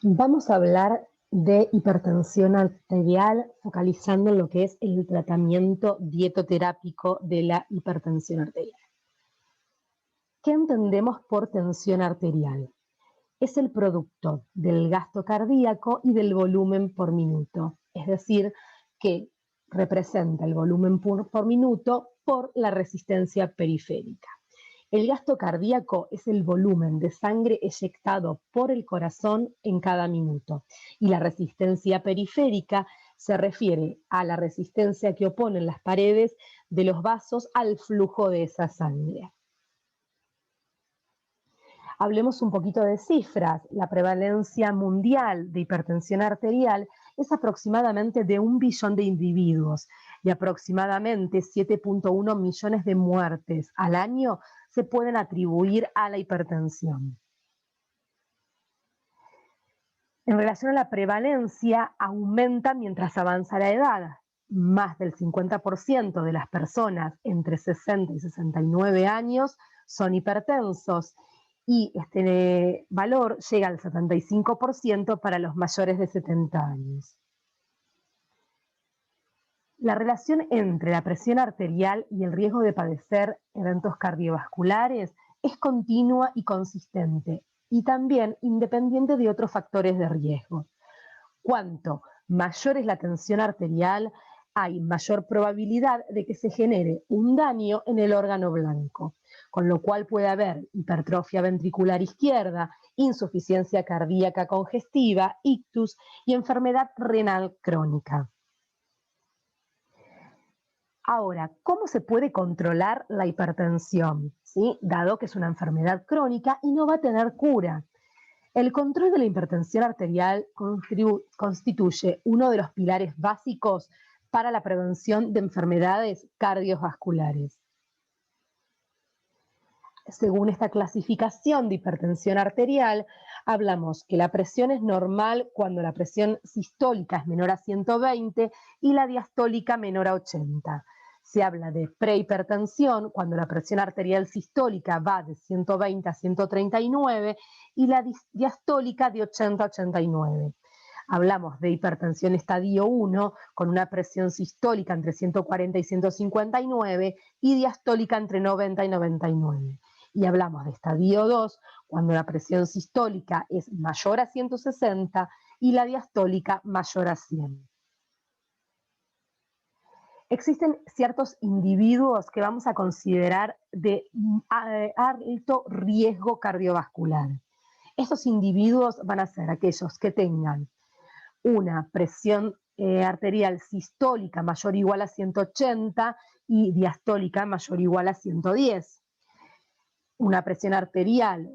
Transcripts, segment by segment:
Vamos a hablar de hipertensión arterial, focalizando en lo que es el tratamiento dietoterápico de la hipertensión arterial. ¿Qué entendemos por tensión arterial? Es el producto del gasto cardíaco y del volumen por minuto, es decir, que representa el volumen por minuto por la resistencia periférica. El gasto cardíaco es el volumen de sangre eyectado por el corazón en cada minuto y la resistencia periférica se refiere a la resistencia que oponen las paredes de los vasos al flujo de esa sangre. Hablemos un poquito de cifras. La prevalencia mundial de hipertensión arterial es aproximadamente de 1 billón de individuos y aproximadamente 7,1 millones de muertes al año se pueden atribuir a la hipertensión. En relación a la prevalencia, aumenta mientras avanza la edad. Más del 50% de las personas entre 60 y 69 años son hipertensos y este valor llega al 75% para los mayores de 70 años. La relación entre la presión arterial y el riesgo de padecer eventos cardiovasculares es continua y consistente, y también independiente de otros factores de riesgo. Cuanto mayor es la tensión arterial, hay mayor probabilidad de que se genere un daño en el órgano blanco, con lo cual puede haber hipertrofia ventricular izquierda, insuficiencia cardíaca congestiva, ictus y enfermedad renal crónica. Ahora, ¿cómo se puede controlar la hipertensión? ¿Sí? Dado que es una enfermedad crónica y no va a tener cura. El control de la hipertensión arterial constituye uno de los pilares básicos para la prevención de enfermedades cardiovasculares. Según esta clasificación de hipertensión arterial, hablamos que la presión es normal cuando la presión sistólica es menor a 120 y la diastólica menor a 80. Se habla de prehipertensión cuando la presión arterial sistólica va de 120 a 139 y la diastólica de 80 a 89. Hablamos de hipertensión estadio 1 con una presión sistólica entre 140 y 159 y diastólica entre 90 y 99. Y hablamos de estadio 2 cuando la presión sistólica es mayor a 160 y la diastólica mayor a 100. Existen ciertos individuos que vamos a considerar de alto riesgo cardiovascular. Estos individuos van a ser aquellos que tengan una presión arterial sistólica mayor o igual a 180 y diastólica mayor o igual a 110. Una presión arterial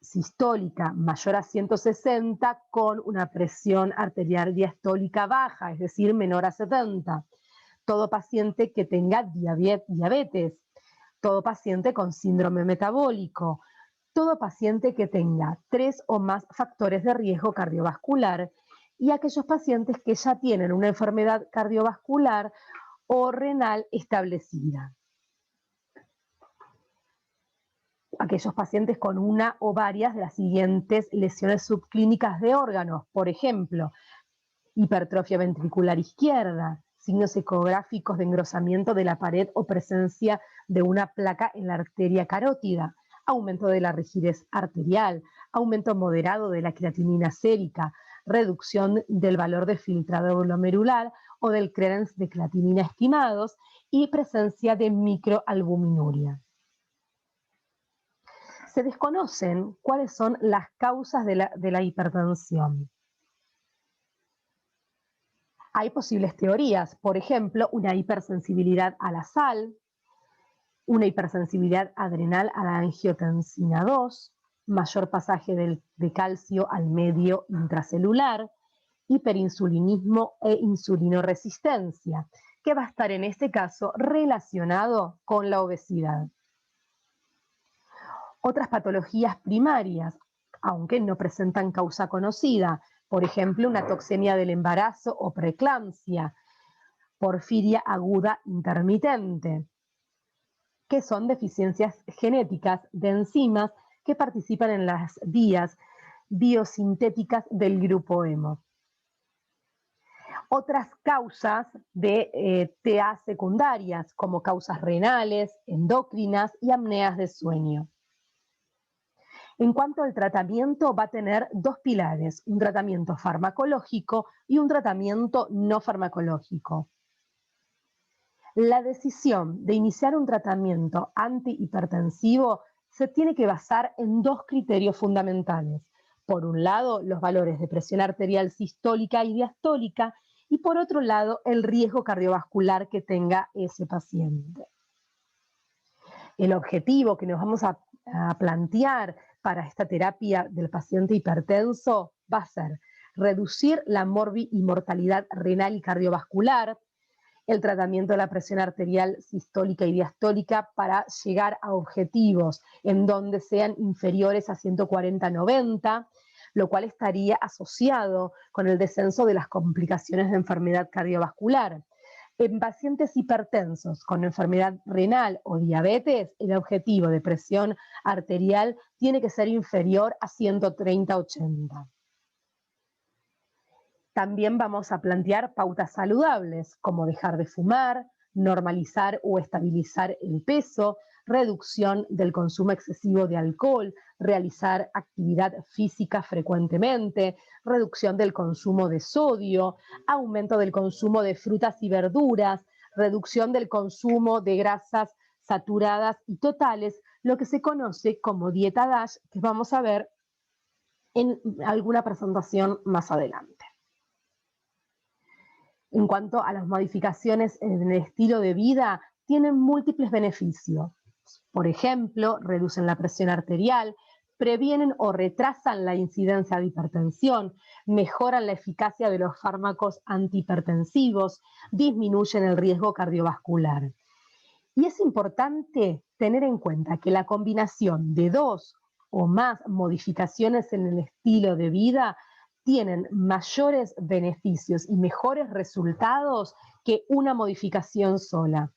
sistólica mayor a 160 con una presión arterial diastólica baja, es decir, menor a 70. Todo paciente que tenga diabetes, todo paciente con síndrome metabólico, todo paciente que tenga 3 o más factores de riesgo cardiovascular y aquellos pacientes que ya tienen una enfermedad cardiovascular o renal establecida. Aquellos pacientes con una o varias de las siguientes lesiones subclínicas de órganos, por ejemplo, hipertrofia ventricular izquierda, signos ecográficos de engrosamiento de la pared o presencia de una placa en la arteria carótida, aumento de la rigidez arterial, aumento moderado de la creatinina sérica, reducción del valor de filtrado glomerular o del clearance de creatinina estimados y presencia de microalbuminuria. Se desconocen cuáles son las causas de la hipertensión. Hay posibles teorías, por ejemplo, una hipersensibilidad a la sal, una hipersensibilidad adrenal a la angiotensina 2, mayor pasaje de calcio al medio intracelular, hiperinsulinismo e insulinoresistencia, que va a estar en este caso relacionado con la obesidad. Otras patologías primarias, aunque no presentan causa conocida, por ejemplo, una toxemia del embarazo o preeclampsia, porfiria aguda intermitente, que son deficiencias genéticas de enzimas que participan en las vías biosintéticas del grupo hemo. Otras causas de TA secundarias, como causas renales, endocrinas y apneas de sueño. En cuanto al tratamiento, va a tener dos pilares, un tratamiento farmacológico y un tratamiento no farmacológico. La decisión de iniciar un tratamiento antihipertensivo se tiene que basar en dos criterios fundamentales. Por un lado, los valores de presión arterial sistólica y diastólica, y por otro lado, el riesgo cardiovascular que tenga ese paciente. El objetivo que nos vamos a plantear para esta terapia del paciente hipertenso va a ser reducir la mortalidad renal y cardiovascular, el tratamiento de la presión arterial sistólica y diastólica para llegar a objetivos en donde sean inferiores a 140/90, lo cual estaría asociado con el descenso de las complicaciones de enfermedad cardiovascular. En pacientes hipertensos con enfermedad renal o diabetes, el objetivo de presión arterial tiene que ser inferior a 130/80. También vamos a plantear pautas saludables, como dejar de fumar, normalizar o estabilizar el peso, reducción del consumo excesivo de alcohol, realizar actividad física frecuentemente, reducción del consumo de sodio, aumento del consumo de frutas y verduras, reducción del consumo de grasas saturadas y totales, lo que se conoce como dieta DASH, que vamos a ver en alguna presentación más adelante. En cuanto a las modificaciones en el estilo de vida, tienen múltiples beneficios. Por ejemplo, reducen la presión arterial, previenen o retrasan la incidencia de hipertensión, mejoran la eficacia de los fármacos antihipertensivos, disminuyen el riesgo cardiovascular. Y es importante tener en cuenta que la combinación de dos o más modificaciones en el estilo de vida tienen mayores beneficios y mejores resultados que una modificación sola.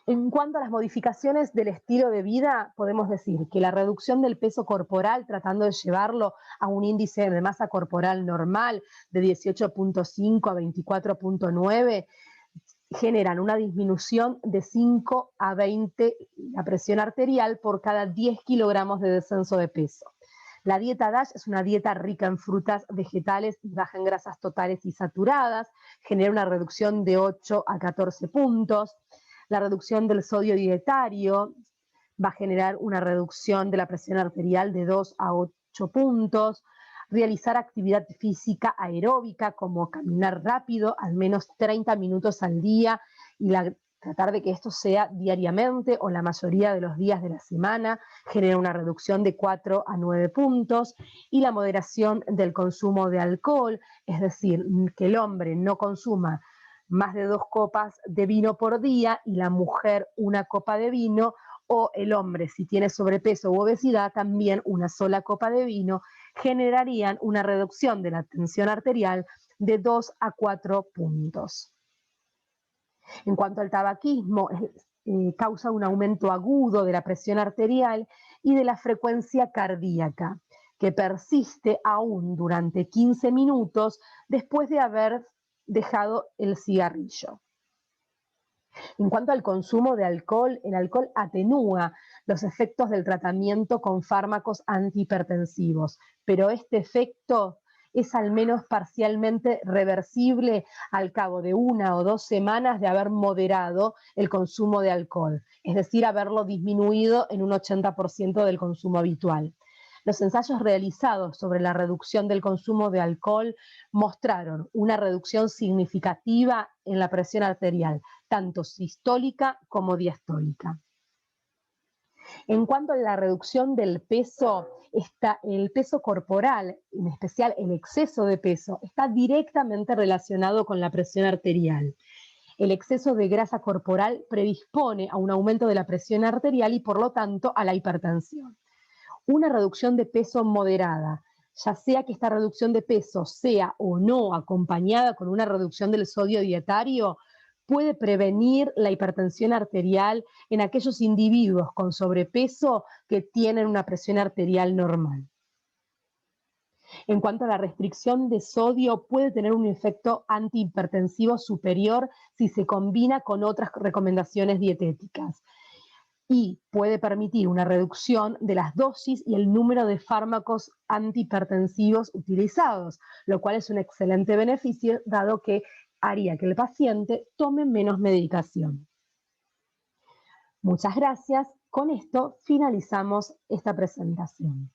En cuanto a las modificaciones del estilo de vida, podemos decir que la reducción del peso corporal, tratando de llevarlo a un índice de masa corporal normal de 18.5 a 24.9, generan una disminución de 5 a 20 la presión arterial por cada 10 kilogramos de descenso de peso. La dieta DASH es una dieta rica en frutas, vegetales y baja en grasas totales y saturadas, genera una reducción de 8 a 14 puntos. La reducción del sodio dietario va a generar una reducción de la presión arterial de 2 a 8 puntos. Realizar actividad física aeróbica como caminar rápido, al menos 30 minutos al día, y tratar de que esto sea diariamente o la mayoría de los días de la semana, genera una reducción de 4 a 9 puntos, y la moderación del consumo de alcohol, es decir, que el hombre no consuma más de 2 copas de vino por día y la mujer 1 copa de vino, o el hombre, si tiene sobrepeso u obesidad, también 1 sola copa de vino, generarían una reducción de la tensión arterial de 2 a 4 puntos. En cuanto al tabaquismo, causa un aumento agudo de la presión arterial y de la frecuencia cardíaca, que persiste aún durante 15 minutos después de haber dejado el cigarrillo. En cuanto al consumo de alcohol, el alcohol atenúa los efectos del tratamiento con fármacos antihipertensivos, pero este efecto es al menos parcialmente reversible al cabo de 1 o 2 semanas de haber moderado el consumo de alcohol, es decir, haberlo disminuido en un 80% del consumo habitual. Los ensayos realizados sobre la reducción del consumo de alcohol mostraron una reducción significativa en la presión arterial, tanto sistólica como diastólica. En cuanto a la reducción del peso, el peso corporal, en especial el exceso de peso, está directamente relacionado con la presión arterial. El exceso de grasa corporal predispone a un aumento de la presión arterial y por lo tanto a la hipertensión. Una reducción de peso moderada, ya sea que esta reducción de peso sea o no acompañada con una reducción del sodio dietario, puede prevenir la hipertensión arterial en aquellos individuos con sobrepeso que tienen una presión arterial normal. En cuanto a la restricción de sodio, puede tener un efecto antihipertensivo superior si se combina con otras recomendaciones dietéticas y puede permitir una reducción de las dosis y el número de fármacos antihipertensivos utilizados, lo cual es un excelente beneficio dado que haría que el paciente tome menos medicación. Muchas gracias. Con esto finalizamos esta presentación.